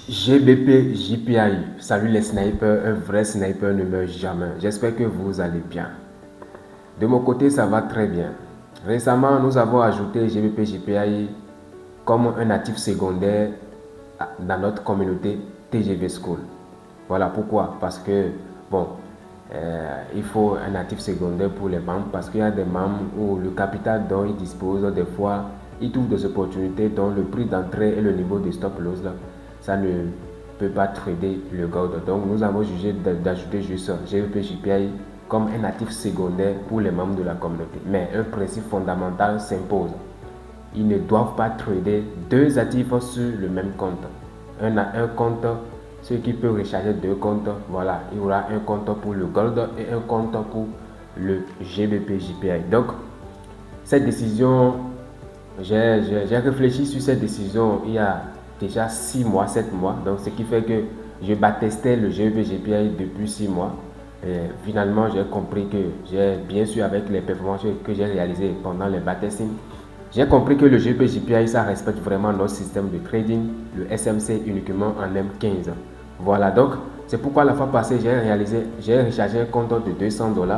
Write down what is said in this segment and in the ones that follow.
GBP JPI, salut les snipers, un vrai sniper ne meurt jamais. J'espère que vous allez bien. De mon côté, ça va très bien. Récemment, nous avons ajouté GBP JPI comme un actif secondaire dans notre communauté TGV School. Voilà pourquoi. Parce que, bon, il faut un actif secondaire pour les membres parce qu'il y a des membres où le capital dont ils disposent, des fois, ils trouvent des opportunités dont le prix d'entrée et le niveau de stop loss là, ça ne peut pas trader le gold. Donc nous avons jugé d'ajouter juste GBP JPI comme un actif secondaire pour les membres de la communauté. Mais un principe fondamental s'impose. Ils ne doivent pas trader deux actifs sur le même compte. Un compte, ceux qui peuvent recharger deux comptes, voilà, il y aura un compte pour le gold et un compte pour le GBP JPI. Donc, cette décision, j'ai réfléchi sur cette décision il y a déjà 6 mois, 7 mois. Donc, ce qui fait que je baptisais le GBP JPI depuis 6 mois. Et finalement, j'ai compris que bien sûr, avec les performances que j'ai réalisées pendant les baptêmes, j'ai compris que le GBP JPI, ça respecte vraiment notre système de trading, le SMC uniquement en M15. Voilà, donc c'est pourquoi la fois passée, j'ai rechargé un compte de 200 $.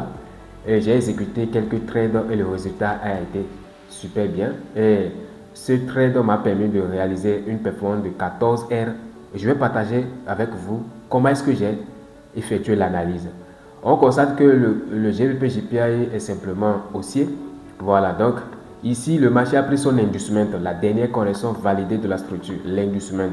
Et j'ai exécuté quelques trades et le résultat a été super bien. Et ce trade m'a permis de réaliser une performance de 14 R. Je vais partager avec vous comment est-ce que j'ai effectué l'analyse. On constate que le GBP JPI est simplement haussier. Voilà, donc ici le marché a pris son inducement, la dernière correction validée de la structure, l'inducement.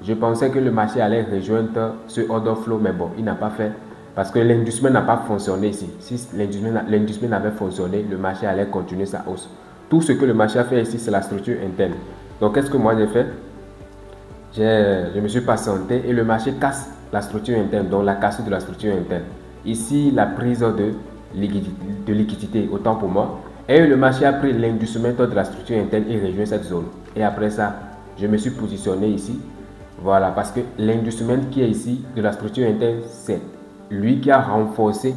Je pensais que le marché allait rejoindre ce order flow, mais bon, il n'a pas fait. Parce que l'inducement n'a pas fonctionné ici. Si l'inducement avait fonctionné, le marché allait continuer sa hausse. Tout ce que le marché a fait ici, c'est la structure interne. Donc, qu'est-ce que moi j'ai fait? Je me suis patienté et le marché casse la structure interne, donc la cassure de la structure interne. Ici, la prise de liquidité, autant pour moi. Et le marché a pris l'inducement de la structure interne et rejoint cette zone. Et après ça, je me suis positionné ici. Voilà, parce que l'inducement qui est ici de la structure interne, c'est lui qui a renforcé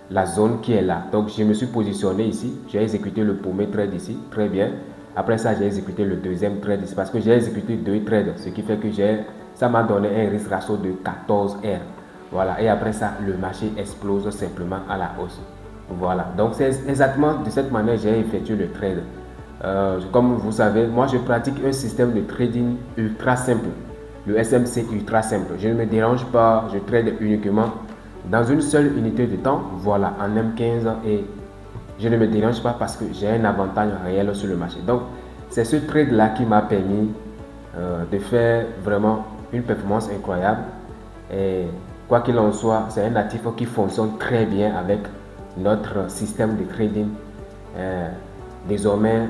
la zone qui est là. Donc, je me suis positionné ici. J'ai exécuté le premier trade ici. Très bien. Après ça, j'ai exécuté le deuxième trade ici. Parce que j'ai exécuté deux trades. Ce qui fait que ça m'a donné un risque ratio de 14 R. Voilà. Et après ça, le marché explose simplement à la hausse. Voilà. Donc, c'est exactement de cette manière que j'ai effectué le trade. Comme vous savez, moi, je pratique un système de trading ultra simple. Le SMC ultra simple. Je ne me dérange pas. Je trade uniquement dans une seule unité de temps, voilà, en M15 et je ne me dérange pas parce que j'ai un avantage réel sur le marché. Donc, c'est ce trade-là qui m'a permis de faire vraiment une performance incroyable. Et quoi qu'il en soit, c'est un actif qui fonctionne très bien avec notre système de trading. Désormais,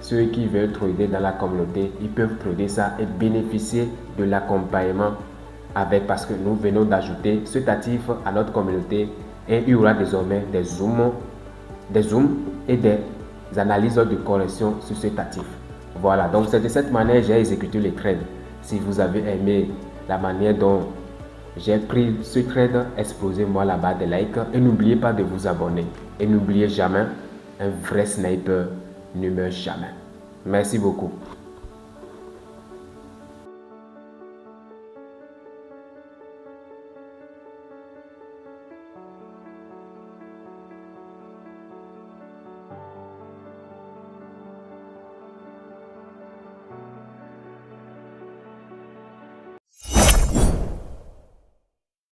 ceux qui veulent trader dans la communauté, ils peuvent trader ça et bénéficier de l'accompagnement parce que nous venons d'ajouter cet actif à notre communauté et il y aura désormais des zooms et des analyses de correction sur cet actif. Voilà, donc c'est de cette manière que j'ai exécuté les trades. Si vous avez aimé la manière dont j'ai pris ce trade, explosez-moi la barre des likes et n'oubliez pas de vous abonner. Et n'oubliez jamais, un vrai sniper ne meurt jamais. Merci beaucoup.